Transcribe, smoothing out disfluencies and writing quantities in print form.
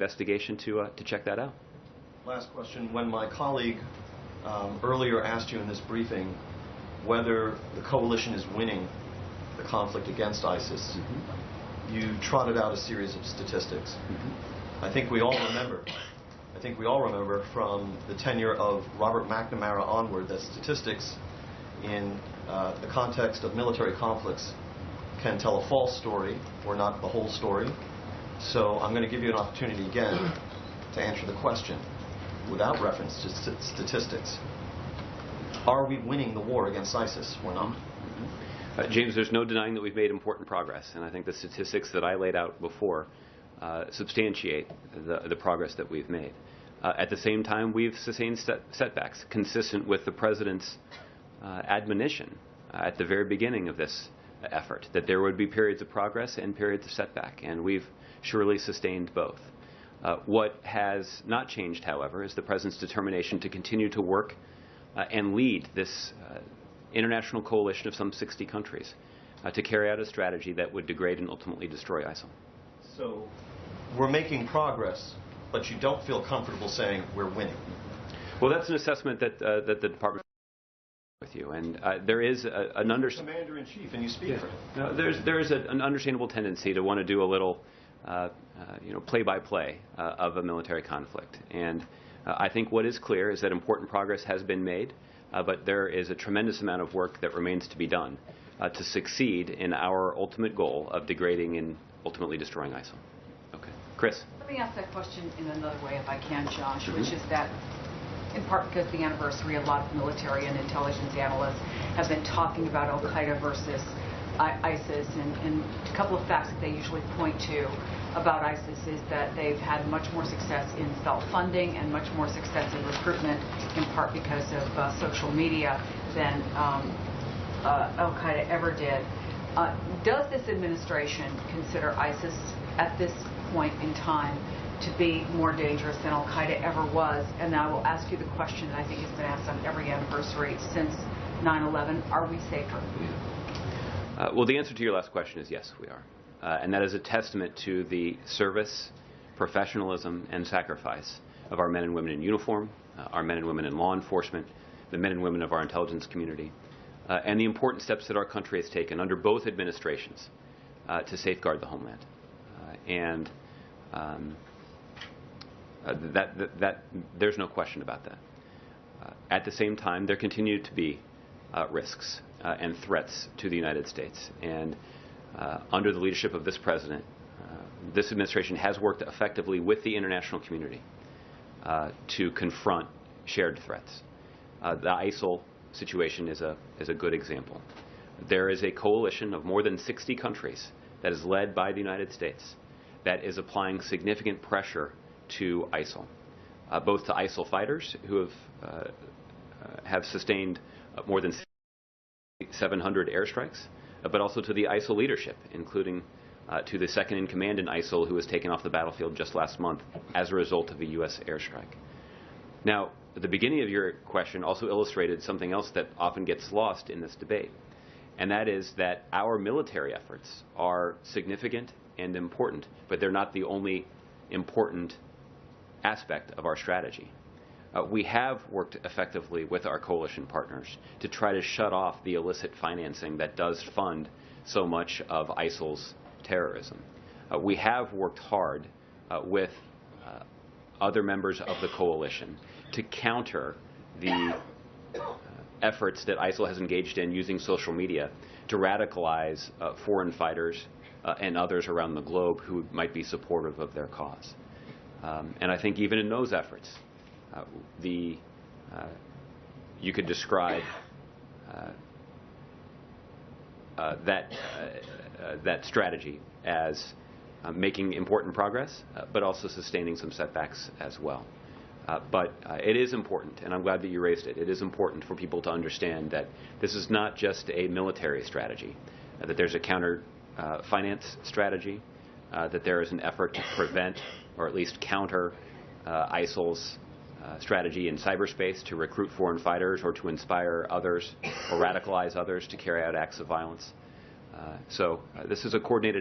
investigation to check that out. Last question. When my colleague earlier asked you in this briefing whether the coalition is winning the conflict against ISIS, you trotted out a series of statistics. I think we all remember from the tenure of Robert McNamara onward that statistics in the context of military conflicts can tell a false story or not the whole story. So I'm going to give you an opportunity again to answer the question without reference to statistics. Are we winning the war against ISIS or not? James, there's no denying that we've made important progress, and I think the statistics that I laid out before substantiate the progress that we've made. At the same time, we've sustained setbacks consistent with the President's admonition at the very beginning of this effort, that there would be periods of progress and periods of setback, and we've surely sustained both. What has not changed, however, is the President's determination to continue to work and lead this international coalition of some 60 countries to carry out a strategy that would degrade and ultimately destroy ISIL. So we're making progress, but you don't feel comfortable saying we're winning? Well, that's an assessment that the Department with you, and there is an understanding. Commander-in-Chief, and you speak for him. No, there is an understandable tendency to want to do a little, play-by-play of a military conflict, and I think what is clear is that important progress has been made, but there is a tremendous amount of work that remains to be done to succeed in our ultimate goal of degrading and ultimately destroying ISIL. Okay, Chris. Let me ask that question in another way, if I can, Josh, which is that, in part because the anniversary, a lot of military and intelligence analysts have been talking about Al-Qaeda versus ISIS, and a couple of facts that they usually point to about ISIS is that they've had much more success in self-funding and much more success in recruitment, in part because of social media, than Al-Qaeda ever did. Does this administration consider ISIS at this point in time to be more dangerous than Al-Qaeda ever was? And I will ask you the question that I think has been asked on every anniversary since 9/11, are we safer? Well, the answer to your last question is yes, we are. And that is a testament to the service, professionalism, and sacrifice of our men and women in uniform, our men and women in law enforcement, the men and women of our intelligence community, and the important steps that our country has taken under both administrations to safeguard the homeland. That there's no question about that. At the same time, there continue to be risks and threats to the United States. And under the leadership of this President, this administration has worked effectively with the international community to confront shared threats. The ISIL situation is a good example. There is a coalition of more than 60 countries that is led by the United States that is applying significant pressure to ISIL, both to ISIL fighters who have sustained more than 700 airstrikes, but also to the ISIL leadership, including to the second-in-command in ISIL who was taken off the battlefield just last month as a result of a U.S. airstrike. Now, the beginning of your question also illustrated something else that often gets lost in this debate, and that is that our military efforts are significant and important, but they're not the only important aspect of our strategy. We have worked effectively with our coalition partners to try to shut off the illicit financing that does fund so much of ISIL's terrorism. We have worked hard with other members of the coalition to counter the efforts that ISIL has engaged in using social media to radicalize foreign fighters and others around the globe who might be supportive of their cause. And I think even in those efforts, you could describe that strategy as making important progress, but also sustaining some setbacks as well. But it is important, and I'm glad that you raised it. It is important for people to understand that this is not just a military strategy, that there's a counter finance strategy, that there is an effort to prevent or at least counter ISIL's strategy in cyberspace to recruit foreign fighters or to inspire others or radicalize others to carry out acts of violence. So this is a coordinated